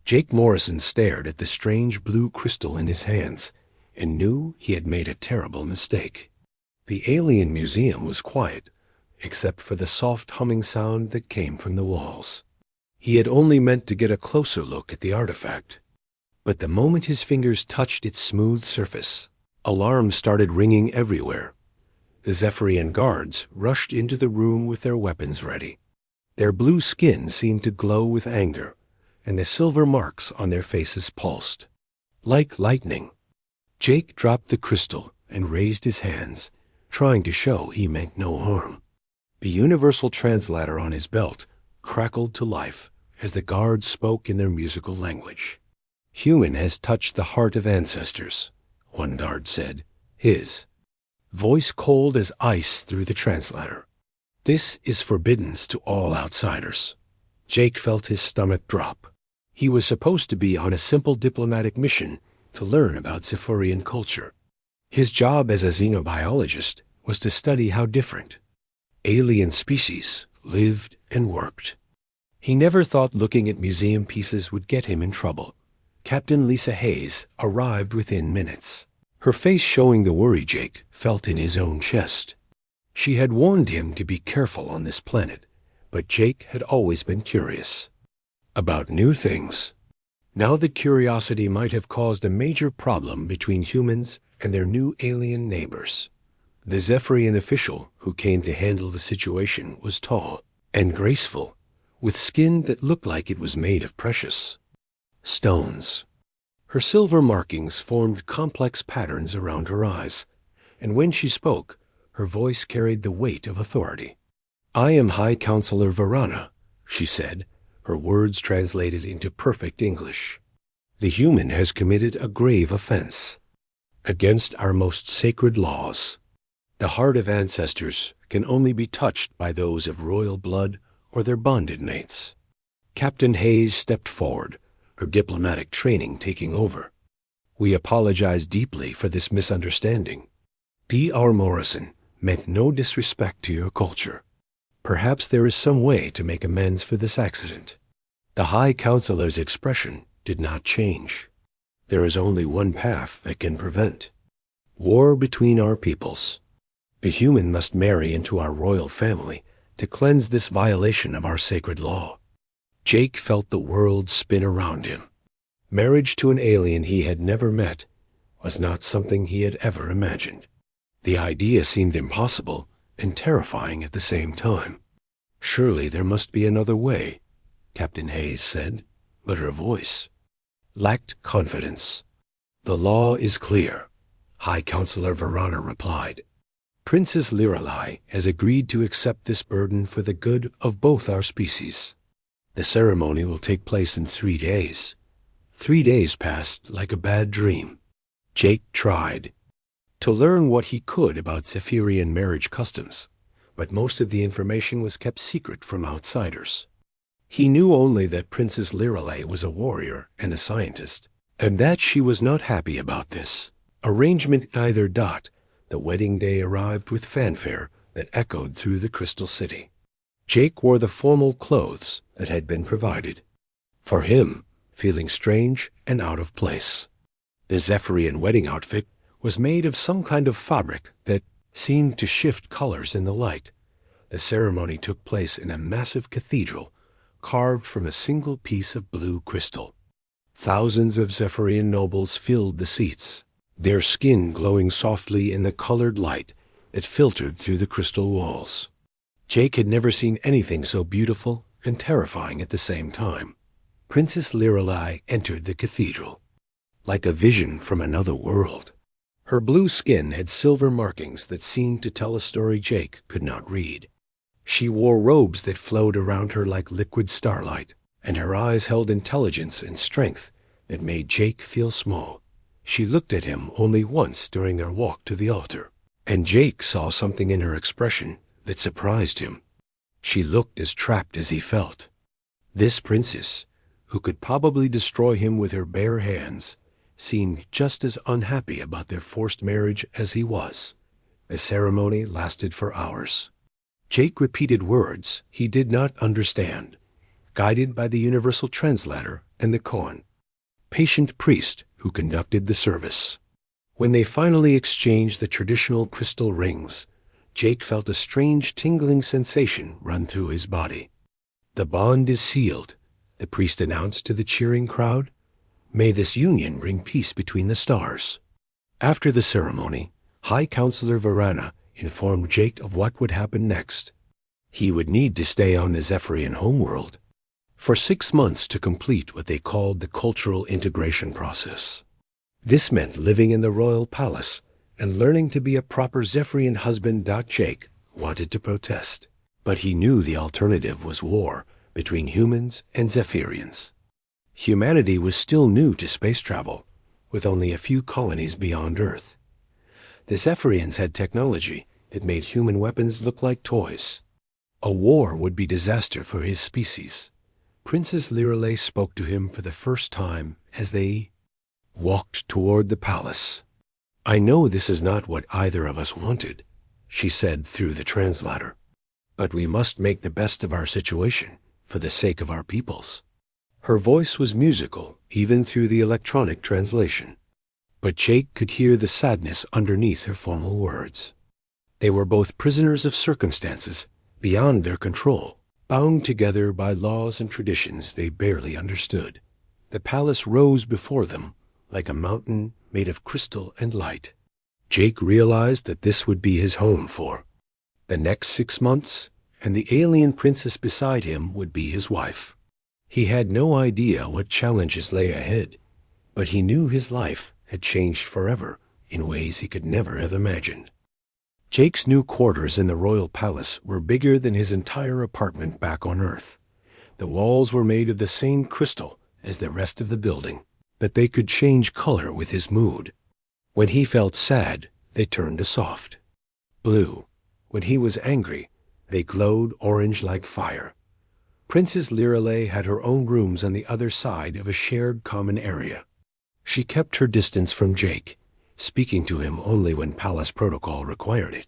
Jake Morrison stared at the strange blue crystal in his hands and knew he had made a terrible mistake. The alien museum was quiet, except for the soft humming sound that came from the walls. He had only meant to get a closer look at the artifact. But the moment his fingers touched its smooth surface, alarms started ringing everywhere. The Zephyrian guards rushed into the room with their weapons ready. Their blue skin seemed to glow with anger, and the silver marks on their faces pulsed. Like lightning, Jake dropped the crystal and raised his hands, trying to show he meant no harm. The universal translator on his belt crackled to life as the guards spoke in their musical language. "Human has touched the heart of ancestors," one guard said, his voice cold as ice through the translator. "This is forbidden to all outsiders." Jake felt his stomach drop. He was supposed to be on a simple diplomatic mission to learn about Zephyrian culture. His job as a xenobiologist was to study how different alien species lived and worked. He never thought looking at museum pieces would get him in trouble. Captain Lisa Hayes arrived within minutes, her face showing the worry Jake felt in his own chest. She had warned him to be careful on this planet, but Jake had always been curious about new things. Now that curiosity might have caused a major problem between humans and their new alien neighbors. The Zephyrian official who came to handle the situation was tall and graceful, with skin that looked like it was made of precious stones. Her silver markings formed complex patterns around her eyes, and when she spoke, her voice carried the weight of authority. "I am High Counselor Varana," she said, her words translated into perfect English. "The human has committed a grave offense against our most sacred laws. The heart of ancestors can only be touched by those of royal blood or their bonded mates." Captain Hayes stepped forward, her diplomatic training taking over. "We apologize deeply for this misunderstanding. D.R. Morrison meant no disrespect to your culture. Perhaps there is some way to make amends for this accident." The High Counselor's expression did not change. "There is only one path that can prevent war between our peoples. The human must marry into our royal family to cleanse this violation of our sacred law." Jake felt the world spin around him. Marriage to an alien he had never met was not something he had ever imagined. The idea seemed impossible and terrifying at the same time. "Surely there must be another way," Captain Hayes said, but her voice lacked confidence. "The law is clear," High Counselor Varana replied. "Princess Liralai has agreed to accept this burden for the good of both our species. The ceremony will take place in 3 days. 3 days passed like a bad dream. Jake tried to learn what he could about Zephyrian marriage customs, but most of the information was kept secret from outsiders. He knew only that Princess Liralai was a warrior and a scientist, and that she was not happy about this arrangement either. The wedding day arrived with fanfare that echoed through the Crystal City. Jake wore the formal clothes that had been provided for him, feeling strange and out of place. The Zephyrian wedding outfit was made of some kind of fabric that seemed to shift colors in the light. The ceremony took place in a massive cathedral carved from a single piece of blue crystal. Thousands of Zephyrian nobles filled the seats, their skin glowing softly in the colored light that filtered through the crystal walls. Jake had never seen anything so beautiful and terrifying at the same time. Princess Liralai entered the cathedral like a vision from another world. Her blue skin had silver markings that seemed to tell a story Jake could not read. She wore robes that flowed around her like liquid starlight, and her eyes held intelligence and strength that made Jake feel small. She looked at him only once during their walk to the altar, and Jake saw something in her expression that surprised him. She looked as trapped as he felt. This princess, who could probably destroy him with her bare hands, seemed just as unhappy about their forced marriage as he was. The ceremony lasted for hours. Jake repeated words he did not understand, guided by the universal translator and the koan, patient priest who conducted the service. When they finally exchanged the traditional crystal rings, Jake felt a strange tingling sensation run through his body. "The bond is sealed," the priest announced to the cheering crowd. "May this union bring peace between the stars." After the ceremony, High Counselor Varana informed Jake of what would happen next. He would need to stay on the Zephyrian homeworld for 6 months to complete what they called the cultural integration process. This meant living in the royal palace and learning to be a proper Zephyrian husband. Jake wanted to protest, but he knew the alternative was war between humans and Zephyrians. Humanity was still new to space travel, with only a few colonies beyond Earth. The Zephyrians had technology that made human weapons look like toys. A war would be disaster for his species. Princess Lirelei spoke to him for the first time as they walked toward the palace. "I know this is not what either of us wanted," she said through the translator, "but we must make the best of our situation for the sake of our peoples." Her voice was musical, even through the electronic translation, but Jake could hear the sadness underneath her formal words. They were both prisoners of circumstances beyond their control, bound together by laws and traditions they barely understood. The palace rose before them like a mountain made of crystal and light. Jake realized that this would be his home for the next 6 months, and the alien princess beside him would be his wife. He had no idea what challenges lay ahead, but he knew his life had changed forever in ways he could never have imagined. Jake's new quarters in the royal palace were bigger than his entire apartment back on Earth. The walls were made of the same crystal as the rest of the building, but they could change color with his mood. When he felt sad, they turned to soft blue. When he was angry, they glowed orange like fire. Princess Lirelei had her own rooms on the other side of a shared common area. She kept her distance from Jake, speaking to him only when palace protocol required it.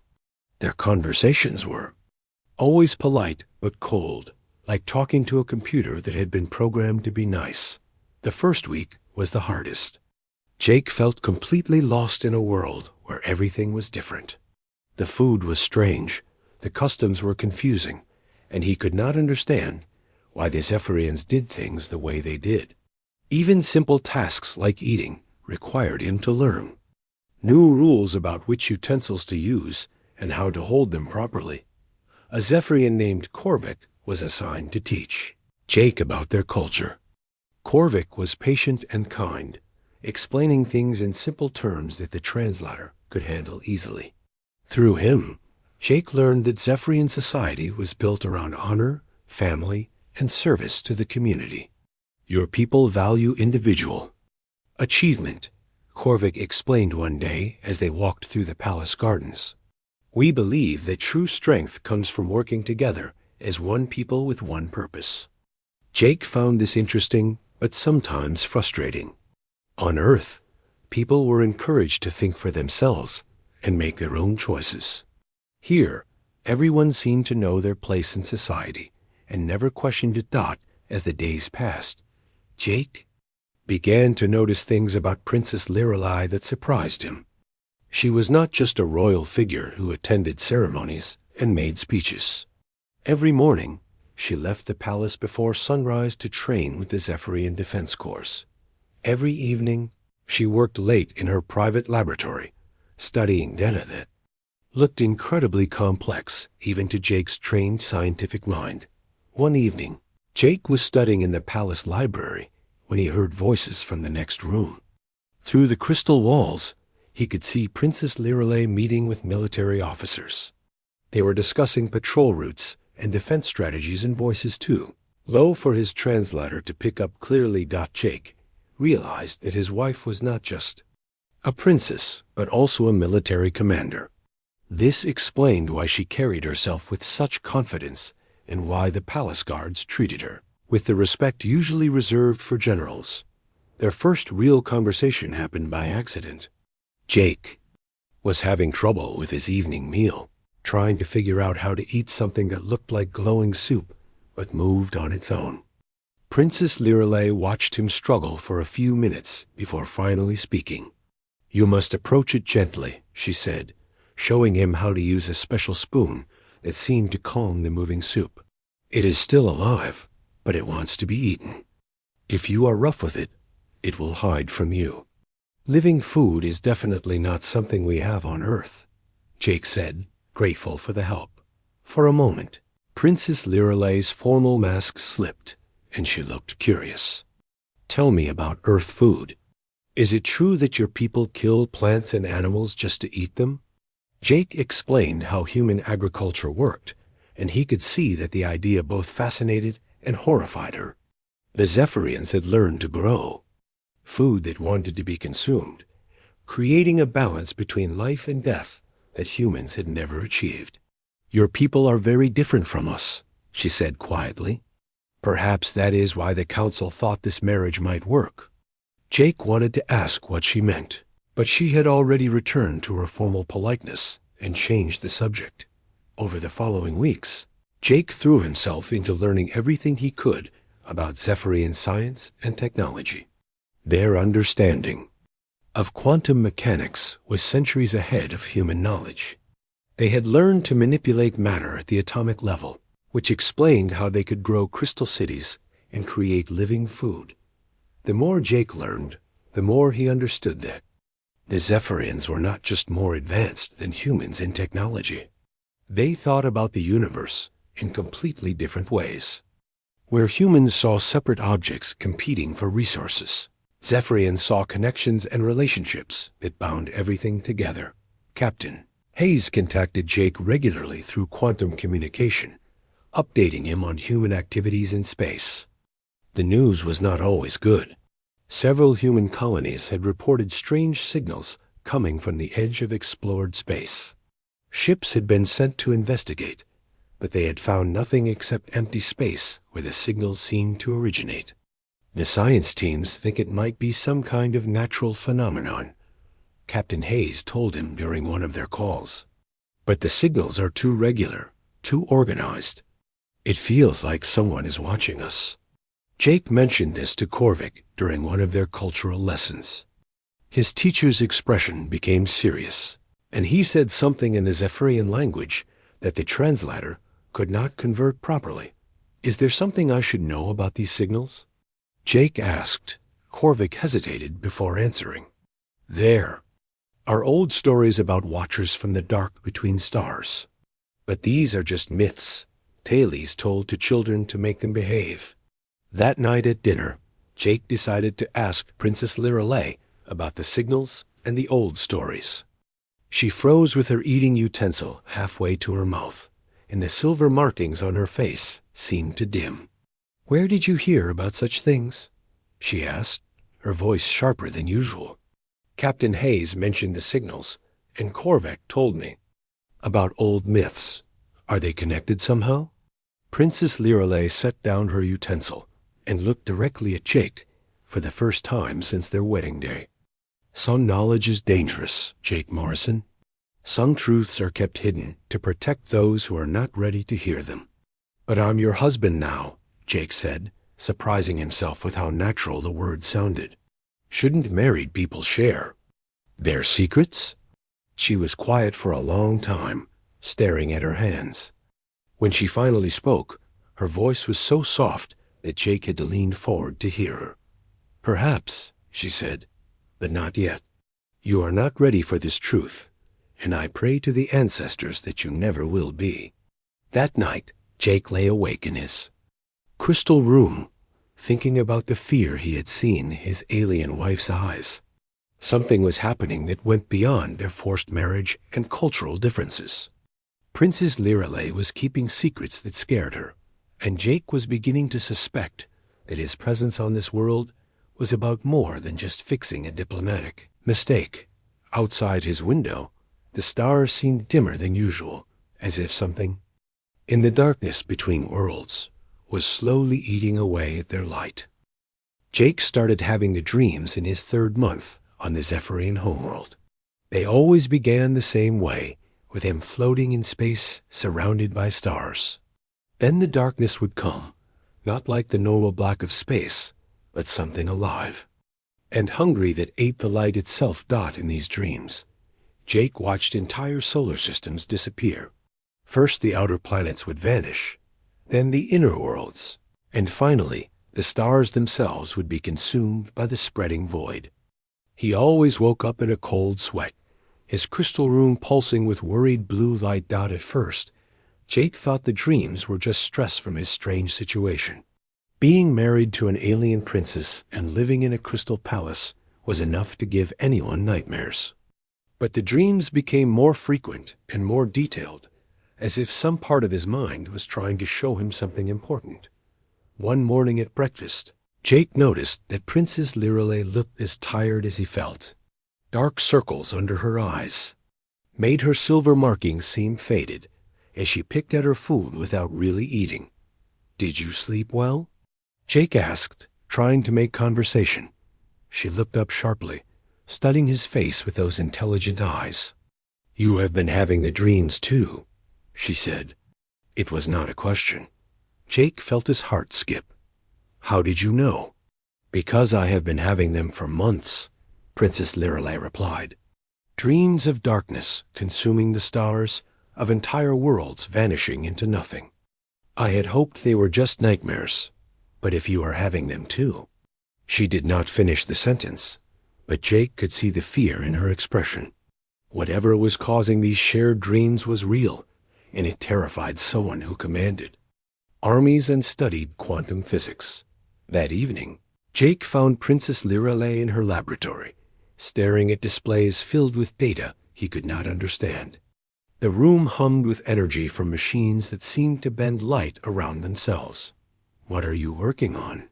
Their conversations were always polite but cold, like talking to a computer that had been programmed to be nice. The first week was the hardest. Jake felt completely lost in a world where everything was different. The food was strange, the customs were confusing, and he could not understand why the Zephyrians did things the way they did. Even simple tasks like eating required him to learn new rules about which utensils to use and how to hold them properly. A Zephyrian named Korvik was assigned to teach Jake about their culture. Korvik was patient and kind, explaining things in simple terms that the translator could handle easily. Through him, Jake learned that Zephyrian society was built around honor, family, and service to the community. "Your people value individual achievement," Korvik explained one day as they walked through the palace gardens. "We believe that true strength comes from working together as one people with one purpose." Jake found this interesting, but sometimes frustrating. On Earth, people were encouraged to think for themselves and make their own choices. Here, everyone seemed to know their place in society and never questioned it. As the days passed, Jake began to notice things about Princess Lirelei that surprised him. She was not just a royal figure who attended ceremonies and made speeches. Every morning, she left the palace before sunrise to train with the Zephyrian Defense Corps. Every evening, she worked late in her private laboratory, studying data that looked incredibly complex even to Jake's trained scientific mind. One evening, Jake was studying in the palace library when he heard voices from the next room. Through the crystal walls, he could see Princess Lirelei meeting with military officers. They were discussing patrol routes and defense strategies in voices too. Low for his translator to pick up clearly. Jake realized that his wife was not just a princess, but also a military commander. This explained why she carried herself with such confidence and why the palace guards treated her with the respect usually reserved for generals. Their first real conversation happened by accident. Jake was having trouble with his evening meal, trying to figure out how to eat something that looked like glowing soup but moved on its own. Princess Lirelei watched him struggle for a few minutes before finally speaking. "You must approach it gently," she said, showing him how to use a special spoon that seemed to calm the moving soup. "It is still alive, but it wants to be eaten. If you are rough with it, it will hide from you." "Living food is definitely not something we have on Earth," Jake said, grateful for the help. For a moment, Princess Lirelei's formal mask slipped, and she looked curious. "Tell me about Earth food. Is it true that your people kill plants and animals just to eat them?" Jake explained how human agriculture worked, and he could see that the idea both fascinated and horrified her. The Zephyrians had learned to grow food that wanted to be consumed, creating a balance between life and death that humans had never achieved. "Your people are very different from us," she said quietly. "Perhaps that is why the council thought this marriage might work." Jake wanted to ask what she meant, but she had already returned to her formal politeness and changed the subject. Over the following weeks, Jake threw himself into learning everything he could about Zephyrian science and technology. Their understanding of quantum mechanics was centuries ahead of human knowledge. They had learned to manipulate matter at the atomic level, which explained how they could grow crystal cities and create living food. The more Jake learned, the more he understood that the Zephyrians were not just more advanced than humans in technology. They thought about the universe in completely different ways. Where humans saw separate objects competing for resources, Zephyrians saw connections and relationships that bound everything together. Captain Hayes contacted Jake regularly through quantum communication, updating him on human activities in space. The news was not always good. Several human colonies had reported strange signals coming from the edge of explored space. Ships had been sent to investigate, but they had found nothing except empty space where the signals seemed to originate. The science teams think it might be some kind of natural phenomenon, Captain Hayes told him during one of their calls. But the signals are too regular, too organized. It feels like someone is watching us. Jake mentioned this to Korvik during one of their cultural lessons. His teacher's expression became serious, and he said something in the Zephyrian language that the translator could not convert properly. "Is there something I should know about these signals?" Jake asked. Korvik hesitated before answering. "There are old stories about watchers from the dark between stars. But these are just myths, tales told to children to make them behave." That night at dinner, Jake decided to ask Princess Lirelei about the signals and the old stories. She froze with her eating utensil halfway to her mouth, and the silver markings on her face seemed to dim. "Where did you hear about such things?" she asked, her voice sharper than usual. "Captain Hayes mentioned the signals, and Korvik told me about old myths. Are they connected somehow?" Princess Lirelei set down her utensil and looked directly at Jake for the first time since their wedding day. "Some knowledge is dangerous, Jake Morrison. Some truths are kept hidden to protect those who are not ready to hear them." "But I'm your husband now," Jake said, surprising himself with how natural the word sounded. "Shouldn't married people share their secrets?" She was quiet for a long time, staring at her hands. When she finally spoke, her voice was so soft that Jake had to lean forward to hear her. "Perhaps," she said, "but not yet. You are not ready for this truth, and I pray to the ancestors that you never will be." That night, Jake lay awake in his crystal room, thinking about the fear he had seen in his alien wife's eyes. Something was happening that went beyond their forced marriage and cultural differences. Princess Lirelei was keeping secrets that scared her, and Jake was beginning to suspect that his presence on this world was about more than just fixing a diplomatic mistake. Outside his window, the stars seemed dimmer than usual, as if something in the darkness between worlds was slowly eating away at their light. Jake started having the dreams in his 3rd month on the Zephyrian homeworld. They always began the same way, with him floating in space surrounded by stars. Then the darkness would come, not like the normal black of space, but something alive, and hungry that ate the light itself. In these dreams, Jake watched entire solar systems disappear. First the outer planets would vanish, then the inner worlds, and finally the stars themselves would be consumed by the spreading void. He always woke up in a cold sweat, his crystal room pulsing with worried blue light. At first, Jake thought the dreams were just stress from his strange situation. Being married to an alien princess and living in a crystal palace was enough to give anyone nightmares. But the dreams became more frequent and more detailed, as if some part of his mind was trying to show him something important. One morning at breakfast, Jake noticed that Princess Lirelei looked as tired as he felt. Dark circles under her eyes made her silver markings seem faded as she picked at her food without really eating. "Did you sleep well?" Jake asked, trying to make conversation. She looked up sharply, studying his face with those intelligent eyes. "You have been having the dreams too," she said. It was not a question. Jake felt his heart skip. "How did you know?" "Because I have been having them for months," Princess Lirelei replied. "Dreams of darkness consuming the stars, of entire worlds vanishing into nothing. I had hoped they were just nightmares, but if you are having them too—" She did not finish the sentence, but Jake could see the fear in her expression. Whatever was causing these shared dreams was real, and it terrified someone who commanded armies and studied quantum physics. That evening, Jake found Princess Lirelei in her laboratory, staring at displays filled with data he could not understand. The room hummed with energy from machines that seemed to bend light around themselves. "What are you working on?"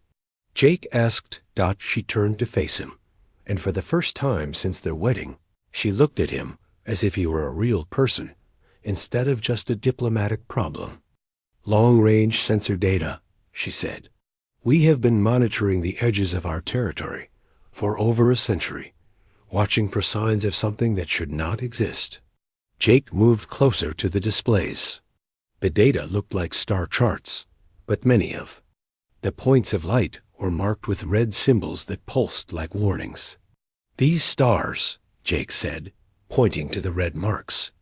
Jake asked. She turned to face him, and for the first time since their wedding, she looked at him as if he were a real person, instead of just a diplomatic problem. "Long-range sensor data," she said. "We have been monitoring the edges of our territory for over a century, watching for signs of something that should not exist." Jake moved closer to the displays. The data looked like star charts, but many of the points of light were marked with red symbols that pulsed like warnings. "These stars," Jake said, pointing to the red marks,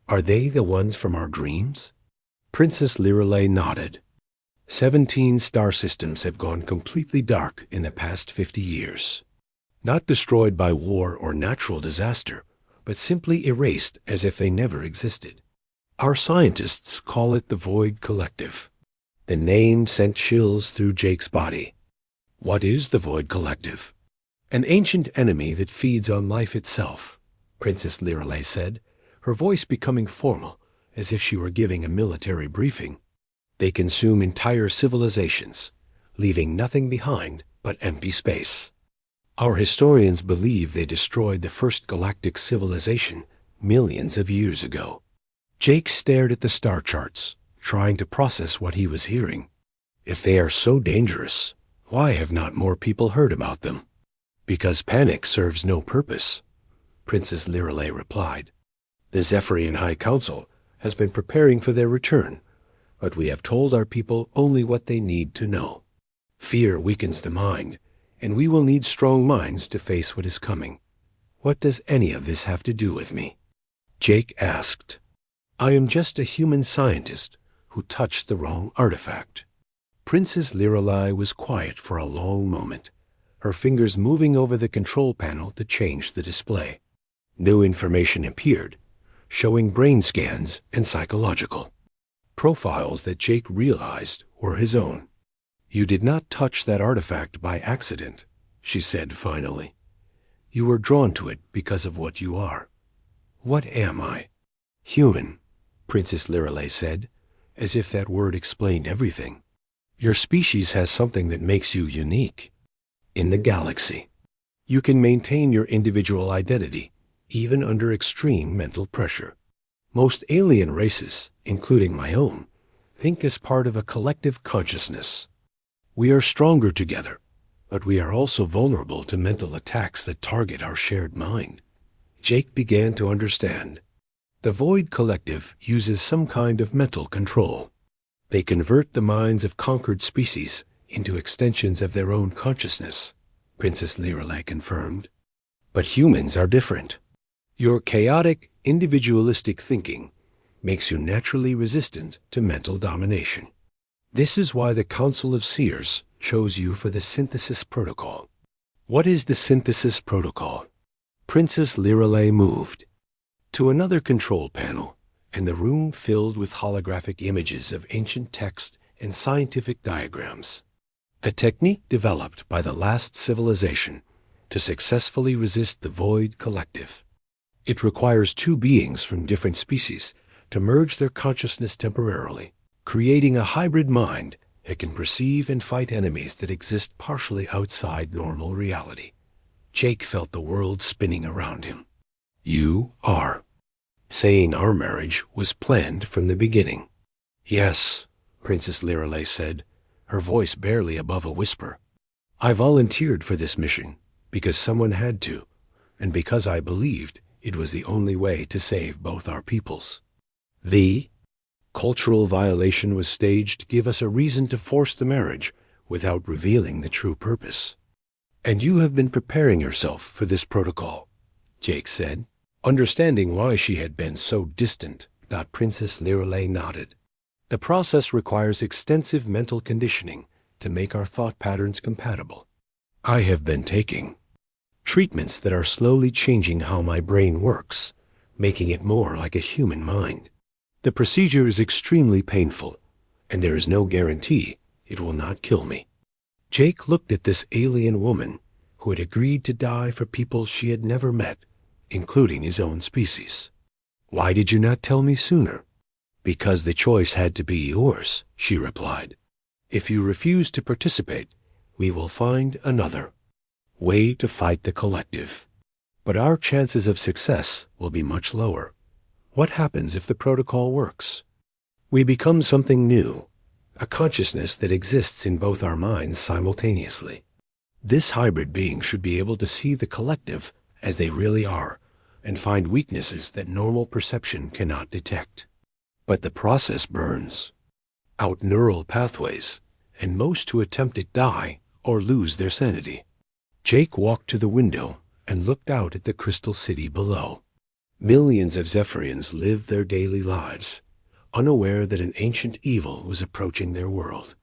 "are they the ones from our dreams?" Princess Lirelei nodded. 17 star systems have gone completely dark in the past 50 years. Not destroyed by war or natural disaster, but simply erased as if they never existed. Our scientists call it the Void Collective. The name sent chills through Jake's body. "What is the Void Collective?" "An ancient enemy that feeds on life itself," Princess Lirelei said, her voice becoming formal, as if she were giving a military briefing. "They consume entire civilizations, leaving nothing behind but empty space. Our historians believe they destroyed the first galactic civilization millions of years ago." Jake stared at the star charts, trying to process what he was hearing. If they are so dangerous, why have not more people heard about them? "Because panic serves no purpose," Princess Lirelei replied. "The Zephyrian High Council has been preparing for their return, but we have told our people only what they need to know. Fear weakens the mind, and we will need strong minds to face what is coming." "What does any of this have to do with me?" Jake asked. "I am just a human scientist who touched the wrong artifact." Princess Lirelei was quiet for a long moment, her fingers moving over the control panel to change the display. New information appeared, showing brain scans and psychological profiles that Jake realized were his own. "You did not touch that artifact by accident," she said finally. "You were drawn to it because of what you are." "What am I?" "Human," Princess Lirelei said, as if that word explained everything. "Your species has something that makes you unique in the galaxy. You can maintain your individual identity, even under extreme mental pressure. Most alien races, including my own, think as part of a collective consciousness. We are stronger together, but we are also vulnerable to mental attacks that target our shared mind." Jake began to understand. The Void Collective uses some kind of mental control. They convert the minds of conquered species into extensions of their own consciousness, Princess Lirelei confirmed. But humans are different. Your chaotic, individualistic thinking makes you naturally resistant to mental domination. This is why the Council of Seers chose you for the Synthesis Protocol. What is the Synthesis Protocol? Princess Lirelei moved to another control panel, and the room filled with holographic images of ancient text and scientific diagrams. A technique developed by the last civilization to successfully resist the Void Collective. It requires two beings from different species to merge their consciousness temporarily, creating a hybrid mind that can perceive and fight enemies that exist partially outside normal reality. Jake felt the world spinning around him. You are saying our marriage was planned from the beginning. Yes, Princess Lirelei said, her voice barely above a whisper. I volunteered for this mission because someone had to, and because I believed it was the only way to save both our peoples. The cultural violation was staged to give us a reason to force the marriage without revealing the true purpose. And you have been preparing yourself for this protocol, Jake said. Understanding why she had been so distant, Princess Lirelei nodded. The process requires extensive mental conditioning to make our thought patterns compatible. I have been taking treatments that are slowly changing how my brain works, making it more like a human mind. The procedure is extremely painful, and there is no guarantee it will not kill me. Jake looked at this alien woman who had agreed to die for people she had never met, including his own species. Why did you not tell me sooner? Because the choice had to be yours, she replied. If you refuse to participate, we will find another way to fight the collective. But our chances of success will be much lower. What happens if the protocol works? We become something new, a consciousness that exists in both our minds simultaneously. This hybrid being should be able to see the collective as they really are and find weaknesses that normal perception cannot detect. But the process burns out neural pathways, and most who attempt it die or lose their sanity. Jake walked to the window and looked out at the crystal city below. Millions of Zephyrians lived their daily lives, unaware that an ancient evil was approaching their world.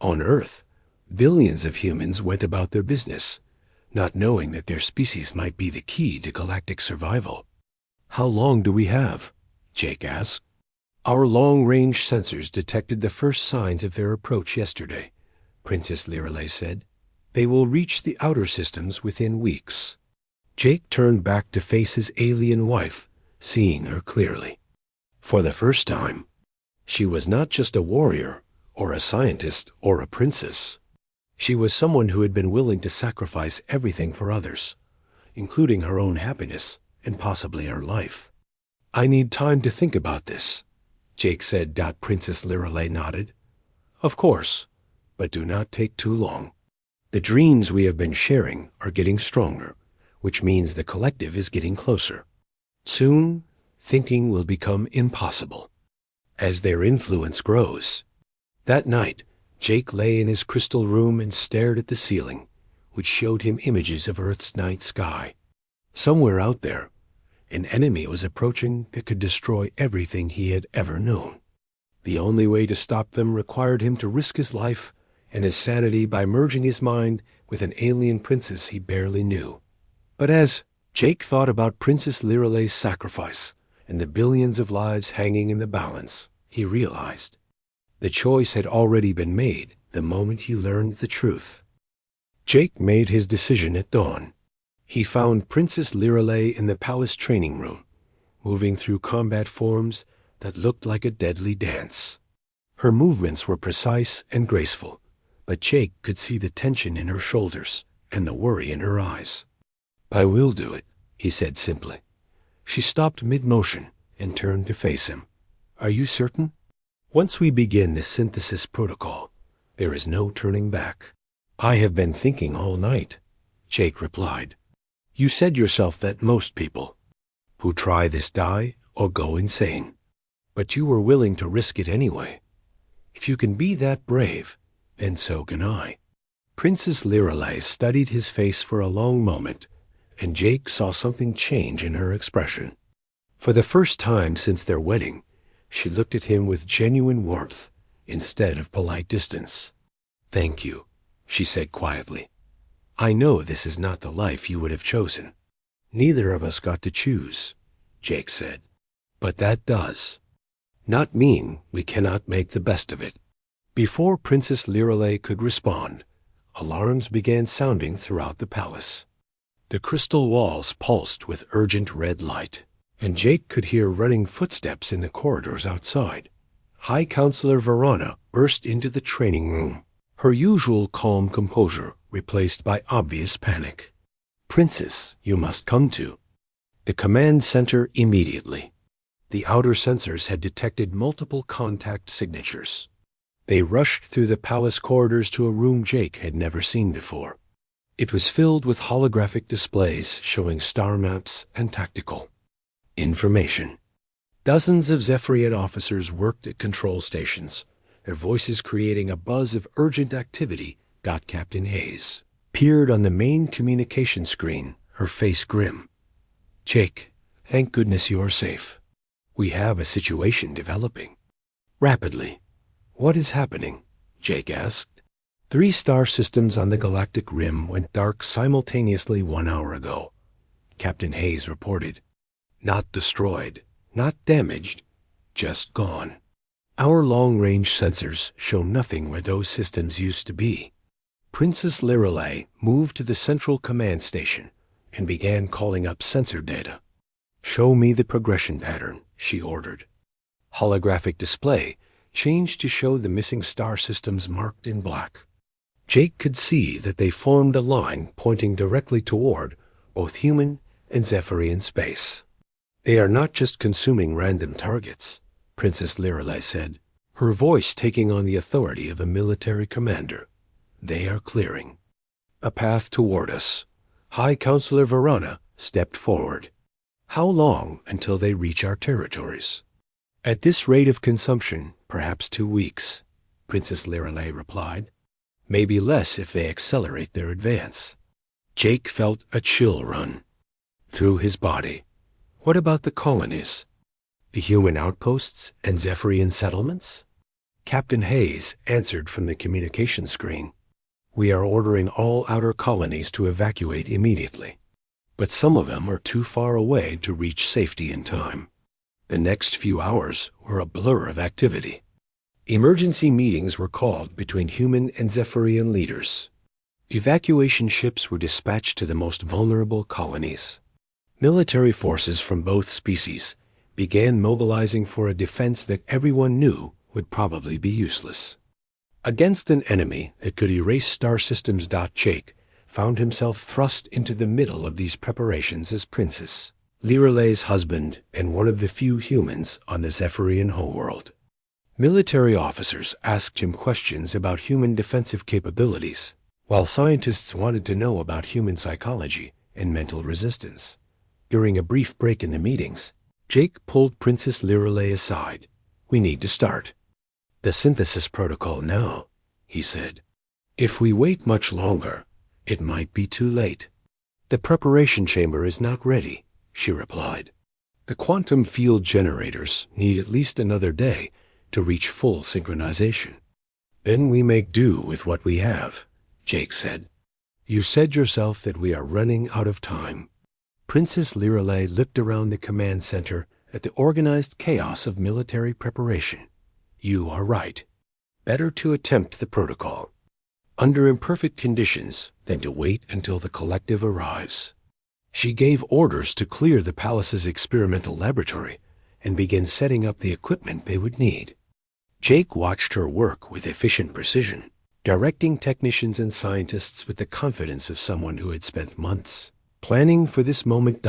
On Earth, billions of humans went about their business, not knowing that their species might be the key to galactic survival. How long do we have? Jake asked. Our long-range sensors detected the first signs of their approach yesterday, Princess Lirelei said. They will reach the outer systems within weeks. Jake turned back to face his alien wife, seeing her clearly. For the first time, she was not just a warrior, or a scientist, or a princess. She was someone who had been willing to sacrifice everything for others, including her own happiness and possibly her life. I need time to think about this, Jake said. Princess Lirelei nodded. Of course, but do not take too long. The dreams we have been sharing are getting stronger, which means the collective is getting closer. Soon, thinking will become impossible as their influence grows. That night, Jake lay in his crystal room and stared at the ceiling, which showed him images of Earth's night sky. Somewhere out there, an enemy was approaching that could destroy everything he had ever known. The only way to stop them required him to risk his life and his sanity by merging his mind with an alien princess he barely knew. But as Jake thought about Princess Lirelei's sacrifice and the billions of lives hanging in the balance, he realized the choice had already been made the moment he learned the truth. Jake made his decision at dawn. He found Princess Lirelei in the palace training room, moving through combat forms that looked like a deadly dance. Her movements were precise and graceful, but Jake could see the tension in her shoulders and the worry in her eyes. I will do it, he said simply. She stopped mid-motion and turned to face him. Are you certain? Once we begin the synthesis protocol, there is no turning back. I have been thinking all night, Jake replied. You said yourself that most people who try this die or go insane, but you were willing to risk it anyway. If you can be that brave, then so can I. Princess Lirelei studied his face for a long moment, and Jake saw something change in her expression. For the first time since their wedding, she looked at him with genuine warmth instead of polite distance. "Thank you," she said quietly. "I know this is not the life you would have chosen." "Neither of us got to choose," Jake said. "But that does not mean we cannot make the best of it." Before Princess Lirelei could respond, alarms began sounding throughout the palace. The crystal walls pulsed with urgent red light, and Jake could hear running footsteps in the corridors outside. High Counselor Verana burst into the training room, her usual calm composure replaced by obvious panic. "Princess, you must come to the command center immediately." The outer sensors had detected multiple contact signatures. They rushed through the palace corridors to a room Jake had never seen before. It was filled with holographic displays showing star maps and tactical information. Dozens of Zephyrian officers worked at control stations, their voices creating a buzz of urgent activity. Captain Hayes peered on the main communication screen, her face grim. "Jake, thank goodness you're safe. We have a situation developing rapidly." "What is happening?" Jake asked. 3 star systems on the galactic rim went dark simultaneously 1 hour ago, Captain Hayes reported. "Not destroyed, not damaged, just gone. Our long-range sensors show nothing where those systems used to be." Princess Lirelei moved to the central command station and began calling up sensor data. "Show me the progression pattern," she ordered. Holographic display changed to show the missing star systems marked in black. Jake could see that they formed a line pointing directly toward both human and Zephyrian space. "They are not just consuming random targets," Princess Lirelei said, her voice taking on the authority of a military commander. "They are clearing a path toward us." High Counselor Verana stepped forward. "How long until they reach our territories?" "At this rate of consumption, perhaps 2 weeks," Princess Lirelei replied. "Maybe less if they accelerate their advance." Jake felt a chill run through his body. What about the colonies? The human outposts and Zephyrian settlements? Captain Hayes answered from the communication screen. "We are ordering all outer colonies to evacuate immediately, but some of them are too far away to reach safety in time." The next few hours were a blur of activity. Emergency meetings were called between human and Zephyrian leaders. Evacuation ships were dispatched to the most vulnerable colonies. Military forces from both species began mobilizing for a defense that everyone knew would probably be useless. Against an enemy that could erase star systems. Jake found himself thrust into the middle of these preparations as Princess Lirelei's husband and one of the few humans on the Zephyrian homeworld. Military officers asked him questions about human defensive capabilities, while scientists wanted to know about human psychology and mental resistance. During a brief break in the meetings, Jake pulled Princess Lirelei aside. "We need to start the synthesis protocol now," he said. "If we wait much longer, it might be too late." "The preparation chamber is not ready," she replied. "The quantum field generators need at least another day to reach full synchronization." "Then we make do with what we have," Jake said. "You said yourself that we are running out of time." Princess Lirelei looked around the command center at the organized chaos of military preparation. "You are right. Better to attempt the protocol under imperfect conditions than to wait until the collective arrives." She gave orders to clear the palace's experimental laboratory and begin setting up the equipment they would need. Jake watched her work with efficient precision, directing technicians and scientists with the confidence of someone who had spent months planning for this moment.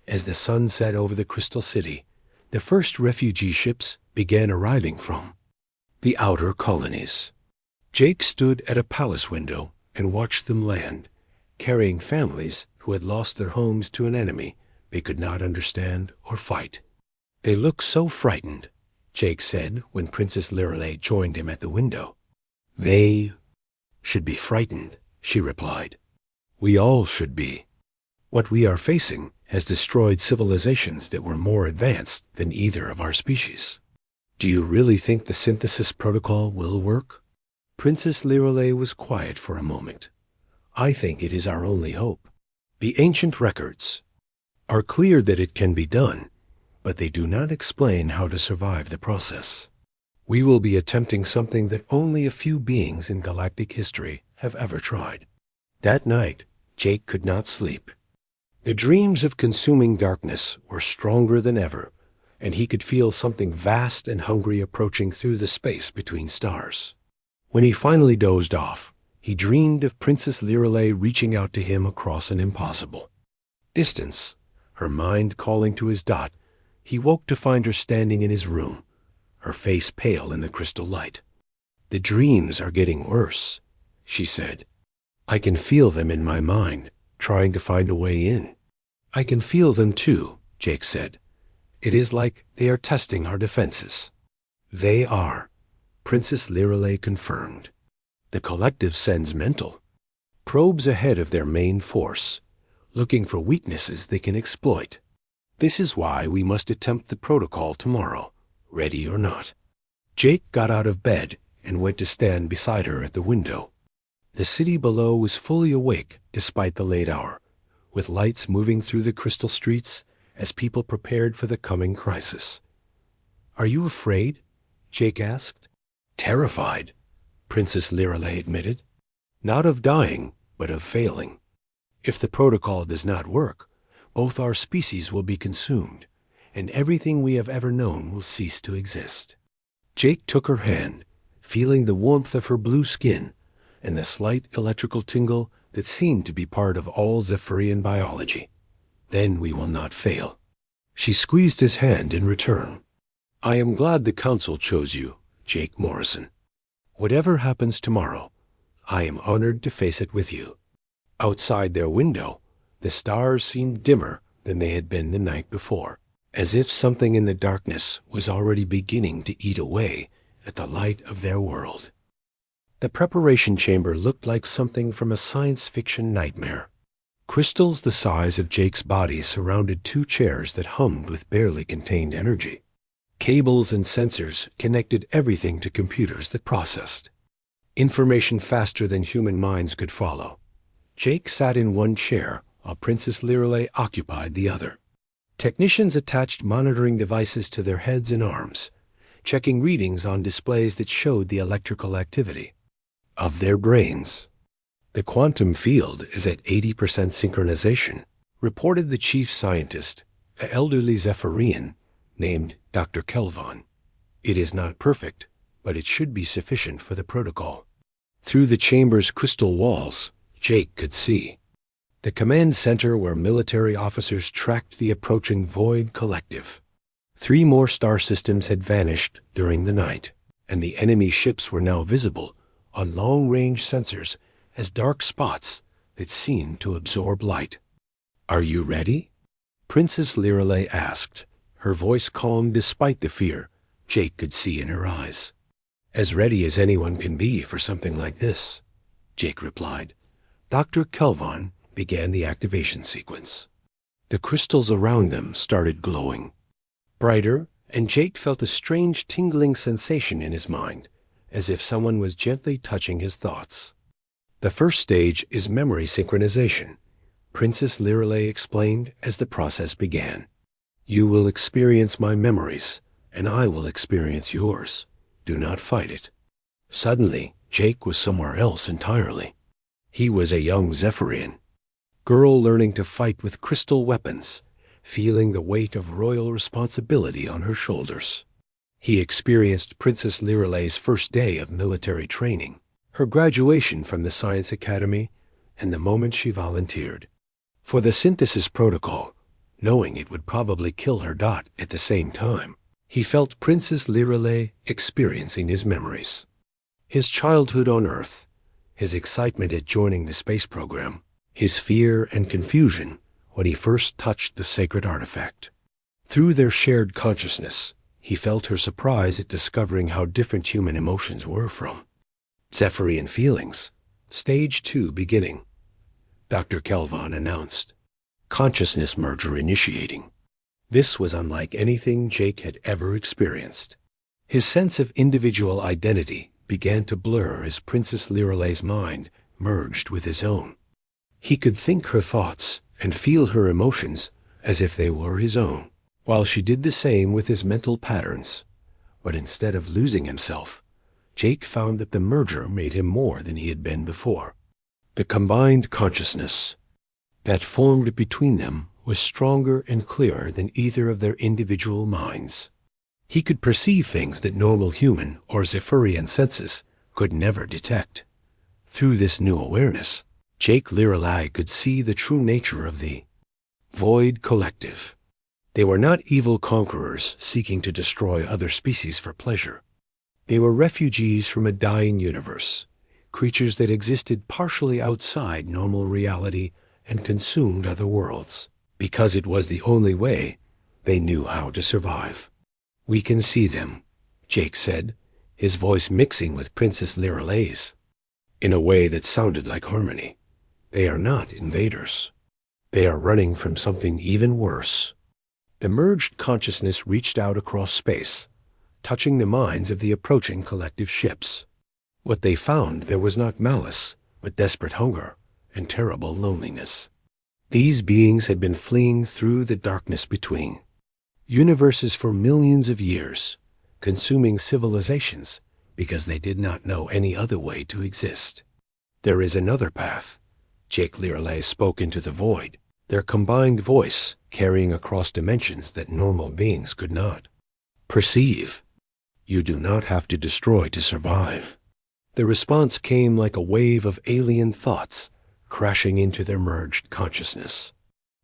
As the sun set over the Crystal City, the first refugee ships began arriving from the outer colonies. Jake stood at a palace window and watched them land, carrying families who had lost their homes to an enemy they could not understand or fight. They looked so frightened, Jake said when Princess Lirelei joined him at the window. They should be frightened, she replied. We all should be. What we are facing has destroyed civilizations that were more advanced than either of our species. Do you really think the synthesis protocol will work? Princess Lirelei was quiet for a moment. I think it is our only hope. The ancient records are clear that it can be done, but they do not explain how to survive the process. We will be attempting something that only a few beings in galactic history have ever tried. That night, Jake could not sleep. The dreams of consuming darkness were stronger than ever, and he could feel something vast and hungry approaching through the space between stars. When he finally dozed off, he dreamed of Princess Lirelei reaching out to him across an impossible distance. Her mind calling to his dot, he woke to find her standing in his room, her face pale in the crystal light. The dreams are getting worse, she said. I can feel them in my mind, trying to find a way in. I can feel them too, Jake said. It is like they are testing our defenses. They are, Princess Lirelei confirmed. The collective sends mental probes ahead of their main force, looking for weaknesses they can exploit. This is why we must attempt the protocol tomorrow, ready or not. Jake got out of bed and went to stand beside her at the window. The city below was fully awake despite the late hour, with lights moving through the crystal streets as people prepared for the coming crisis. Are you afraid? Jake asked. Terrified, Princess Lirelei admitted. Not of dying, but of failing. If the protocol does not work, both our species will be consumed, and everything we have ever known will cease to exist. Jake took her hand, feeling the warmth of her blue skin and the slight electrical tingle that seemed to be part of all Zephyrian biology. Then we will not fail. She squeezed his hand in return. I am glad the Council chose you, Jake Morrison. Whatever happens tomorrow, I am honored to face it with you. Outside their window, the stars seemed dimmer than they had been the night before, as if something in the darkness was already beginning to eat away at the light of their world. The preparation chamber looked like something from a science fiction nightmare. Crystals the size of Jake's body surrounded two chairs that hummed with barely contained energy. Cables and sensors connected everything to computers that processed information faster than human minds could follow. Jake sat in one chair while Princess Lirelei occupied the other. Technicians attached monitoring devices to their heads and arms, checking readings on displays that showed the electrical activity of their brains. The quantum field is at 80% synchronization, reported the chief scientist, an elderly Zephyrian named Dr. Kelvon. It is not perfect, but it should be sufficient for the protocol. Through the chamber's crystal walls, Jake could see the command center where military officers tracked the approaching Void Collective. 3 more star systems had vanished during the night, and the enemy ships were now visible on long-range sensors as dark spots that seemed to absorb light. Are you ready? Princess Lirelei asked, her voice calm despite the fear Jake could see in her eyes. As ready as anyone can be for something like this, Jake replied. Dr. Kelvon began the activation sequence. The crystals around them started glowing brighter, and Jake felt a strange tingling sensation in his mind, as if someone was gently touching his thoughts. The first stage is memory synchronization, Princess Lirelei explained as the process began. You will experience my memories, and I will experience yours. Do not fight it. Suddenly, Jake was somewhere else entirely. He was a young Zephyrian girl learning to fight with crystal weapons, feeling the weight of royal responsibility on her shoulders. He experienced Princess Lirelei's first day of military training, her graduation from the Science Academy, and the moment she volunteered for the synthesis protocol, knowing it would probably kill her dot at the same time. He felt Princess Lirelei experiencing his memories. His childhood on Earth, his excitement at joining the space program, his fear and confusion when he first touched the sacred artifact. Through their shared consciousness, He felt her surprise at discovering how different human emotions were from Zephyrian feelings. Stage 2 beginning, Dr. Kelvon announced. Consciousness merger initiating. This was unlike anything Jake had ever experienced. His sense of individual identity began to blur as Princess Lyralay's mind merged with his own. He could think her thoughts and feel her emotions as if they were his own, while she did the same with his mental patterns. But instead of losing himself, Jake found that the merger made him more than he had been before. The combined consciousness that formed between them was stronger and clearer than either of their individual minds. He could perceive things that normal human or Zephyrian senses could never detect. Through this new awareness, Jake Lyralai could see the true nature of the Void Collective. They were not evil conquerors seeking to destroy other species for pleasure. They were refugees from a dying universe, creatures that existed partially outside normal reality and consumed other worlds, because it was the only way they knew how to survive. "We can see them," Jake said, his voice mixing with Princess Lyralay's, in a way that sounded like harmony. "They are not invaders. They are running from something even worse." The merged consciousness reached out across space, touching the minds of the approaching collective ships. What they found there was not malice, but desperate hunger and terrible loneliness. These beings had been fleeing through the darkness between universes for millions of years, consuming civilizations because they did not know any other way to exist. "There is another path," Jake Lyralay spoke into the void, their combined voice carrying across dimensions that normal beings could not perceive. "You do not have to destroy to survive." The response came like a wave of alien thoughts crashing into their merged consciousness.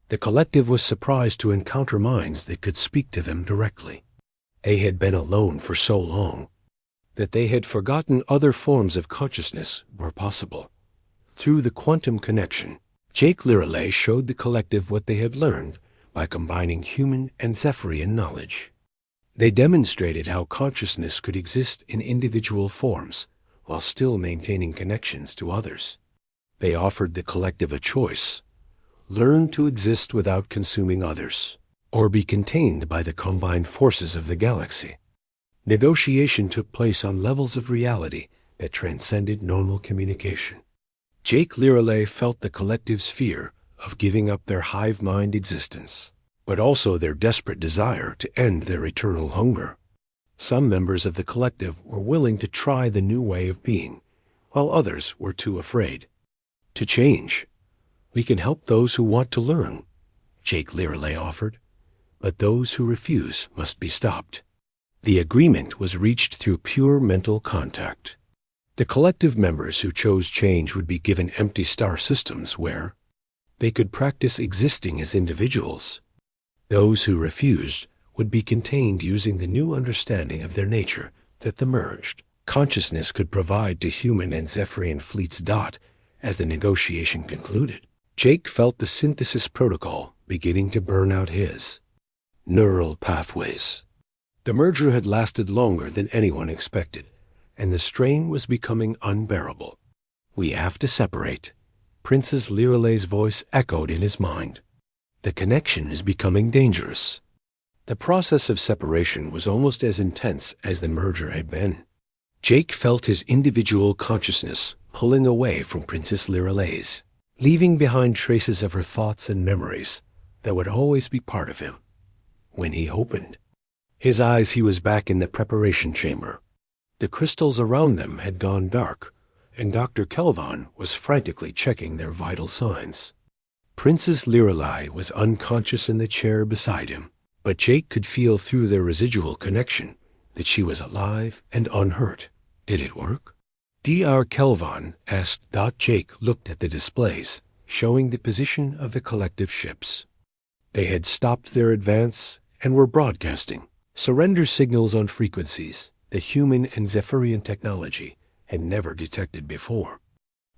The collective was surprised to encounter minds that could speak to them directly. They had been alone for so long that they had forgotten other forms of consciousness were possible. Through the quantum connection, Jake Lyralay showed the collective what they had learned by combining human and Zephyrian knowledge. They demonstrated how consciousness could exist in individual forms while still maintaining connections to others. They offered the collective a choice: learn to exist without consuming others, or be contained by the combined forces of the galaxy. Negotiation took place on levels of reality that transcended normal communication. Jake Lyralay felt the collective's fear of giving up their hive-mind existence, but also their desperate desire to end their eternal hunger. Some members of the collective were willing to try the new way of being, while others were too afraid to change. "We can help those who want to learn," Jake Lyralay offered, "but those who refuse must be stopped." The agreement was reached through pure mental contact. The collective members who chose change would be given empty star systems where they could practice existing as individuals. Those who refused would be contained using the new understanding of their nature that the merged consciousness could provide to human and Zephyrian fleets. As the negotiation concluded, Jake felt the synthesis protocol beginning to burn out his neural pathways. The merger had lasted longer than anyone expected, and the strain was becoming unbearable. "We have to separate," Princess Lyralay's voice echoed in his mind. "The connection is becoming dangerous." The process of separation was almost as intense as the merger had been. Jake felt his individual consciousness pulling away from Princess Lyralay's, leaving behind traces of her thoughts and memories that would always be part of him. When he opened his eyes, he was back in the preparation chamber. The crystals around them had gone dark, and Dr. Kelvon was frantically checking their vital signs. Princess Lyralay was unconscious in the chair beside him, but Jake could feel through their residual connection that she was alive and unhurt. Did it work? Dr. Kelvon asked. Jake looked at the displays, showing the position of the collective ships. They had stopped their advance and were broadcasting surrender signals on frequencies that human and Zephyrian technology had never detected before.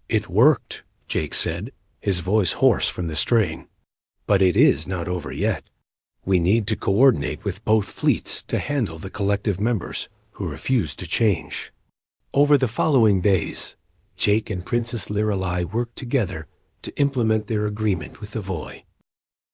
"It worked," Jake said, his voice hoarse from the strain. "But it is not over yet. We need to coordinate with both fleets to handle the collective members who refuse to change. Over the following days, Jake and Princess Lirelai worked together to implement their agreement with the Voy.